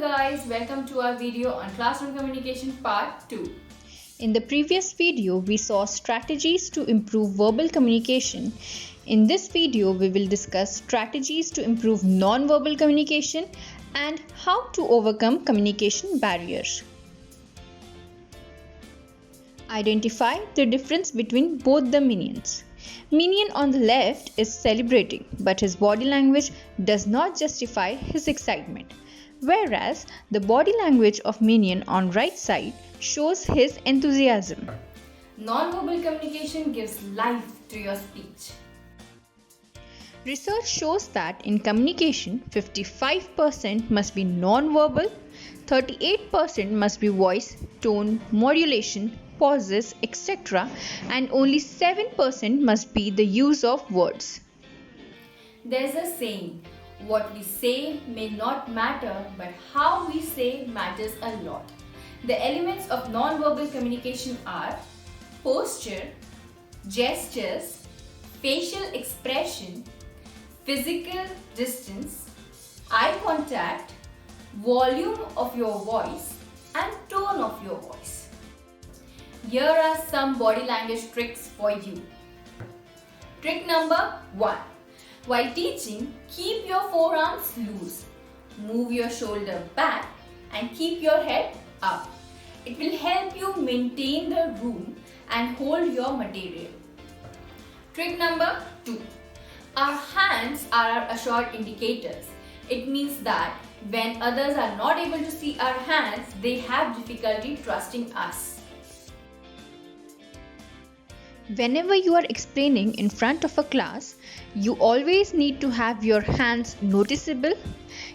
guys, welcome to our video on Classroom Communication Part 2. In the previous video, we saw strategies to improve verbal communication. In this video, we will discuss strategies to improve non-verbal communication and how to overcome communication barriers. Identify the difference between both the minions. Minion on the left is celebrating, but his body language does not justify his excitement. Whereas the body language of Minion on right side shows his enthusiasm. Non-verbal communication gives life to your speech. Research shows that in communication, 55% must be non-verbal, 38% must be voice, tone, modulation, pauses, etc. and only 7% must be the use of words. There's a saying, what we say may not matter, but how we say matters a lot. The elements of non-verbal communication are posture, gestures, facial expression, physical distance, eye contact, volume of your voice, and tone of your voice. Here are some body language tricks for you. Trick number 1. While teaching, keep your forearms loose. Move your shoulder back and keep your head up. It will help you maintain the room and hold your material. Trick number 2. Our hands are our assured indicators. It means that when others are not able to see our hands, they have difficulty trusting us. Whenever you are explaining in front of a class, you always need to have your hands noticeable.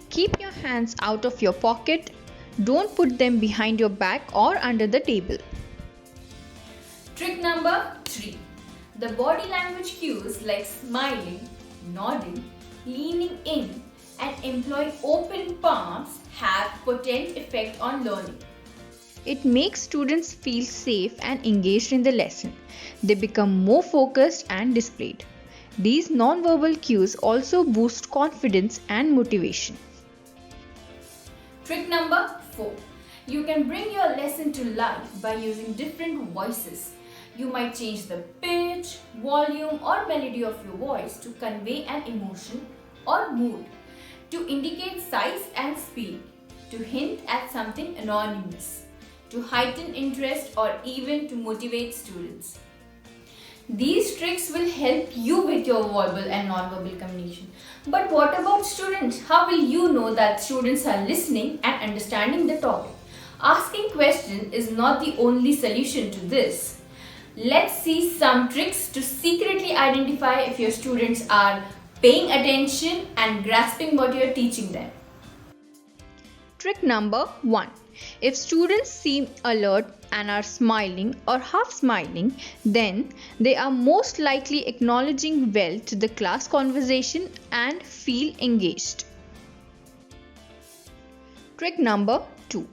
Keep your hands out of your pocket. Don't put them behind your back or under the table. Trick number 3. The body language cues like smiling, nodding, leaning in, and employing open palms have potent effect on learning. It makes students feel safe and engaged in the lesson. They become more focused and displayed. These non-verbal cues also boost confidence and motivation. Trick number 4. You can bring your lesson to life by using different voices. You might change the pitch, volume or melody of your voice to convey an emotion or mood, to indicate size and speed, to hint at something anonymous, to heighten interest or even to motivate students. These tricks will help you with your verbal and non-verbal communication. But what about students? How will you know that students are listening and understanding the topic? Asking questions is not the only solution to this. Let's see some tricks to secretly identify if your students are paying attention and grasping what you are teaching them. Trick number 1. If students seem alert and are smiling or half smiling, then they are most likely acknowledging well to the class conversation and feel engaged. Trick number 2.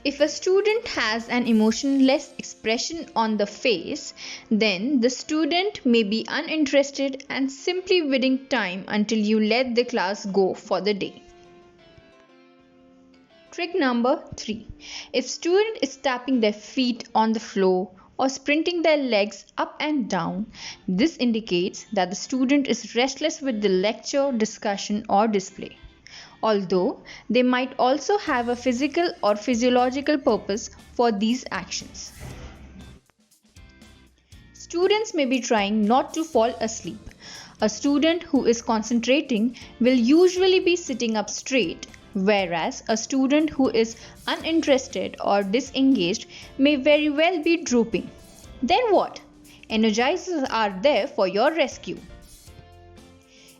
If a student has an emotionless expression on the face, then the student may be uninterested and simply biding time until you let the class go for the day. Trick number 3. If student is tapping their feet on the floor or sprinting their legs up and down, this indicates that the student is restless with the lecture, discussion or display. Although they might also have a physical or physiological purpose for these actions. Students may be trying not to fall asleep. A student who is concentrating will usually be sitting up straight, whereas a student who is uninterested or disengaged may very well be drooping. Then what? Energizers are there for your rescue.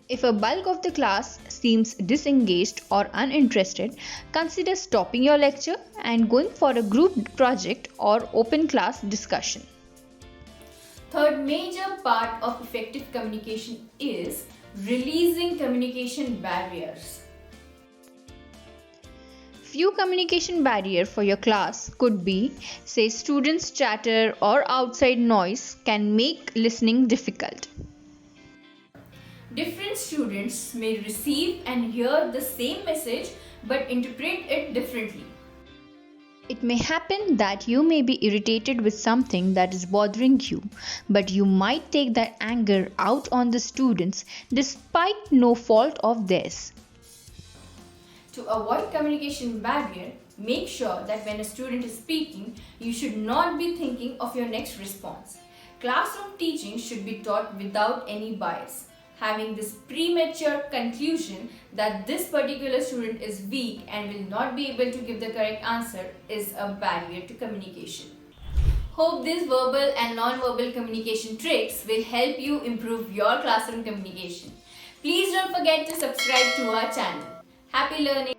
If a bulk of the class seems disengaged or uninterested, consider stopping your lecture and going for a group project or open class discussion. Third major part of effective communication is releasing communication barriers. Few communication barrier for your class could be, say, students' chatter or outside noise can make listening difficult. Different students may receive and hear the same message but interpret it differently. It may happen that you may be irritated with something that is bothering you, but you might take that anger out on the students despite no fault of theirs. To avoid communication barrier, make sure that when a student is speaking, you should not be thinking of your next response. Classroom teaching should be taught without any bias. Having this premature conclusion that this particular student is weak and will not be able to give the correct answer is a barrier to communication. Hope these verbal and non-verbal communication tricks will help you improve your classroom communication. Please don't forget to subscribe to our channel. Happy learning!